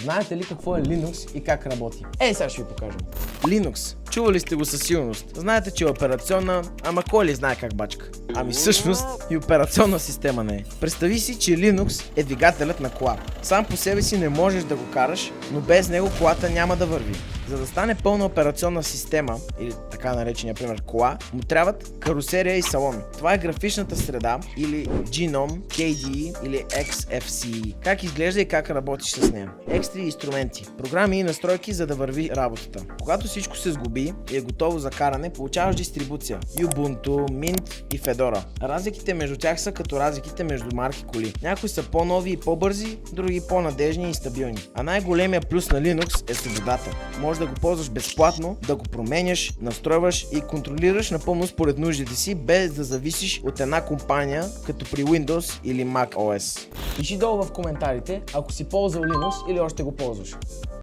Знаете ли какво е Linux и как работи? Сега ще ви покажем. Linux. Чували сте го със сигурност. Знаете, че е операционна, ама кой ли знае как бачка? Ами всъщност и операционна система не е. Представи си, че Linux е двигателят на кола. Сам по себе си не можеш да го караш, но без него колата няма да върви. За да стане пълна операционна система, или така наречения, например, кола, му трябват карусерия и салон. Това е графичната среда, или Genome, KDE или XFCE. Как изглежда и как работиш с нея. Екстри инструменти, програми и настройки, за да върви работата. Когато всичко се сглоби и е готово за каране, получаваш дистрибуция Ubuntu, Mint и Fedora. Разликите между тях са като разликите между марки коли. Някои са по-нови и по-бързи, други по-надежни и стабилни. А най-големия плюс на Linux е свободата. Може да го ползваш безплатно, да го променяш, настройваш и контролираш напълно според нуждите си, без да зависиш от една компания, като при Windows или Mac OS. Пиши долу в коментарите, ако си ползвал Linux или още го ползваш.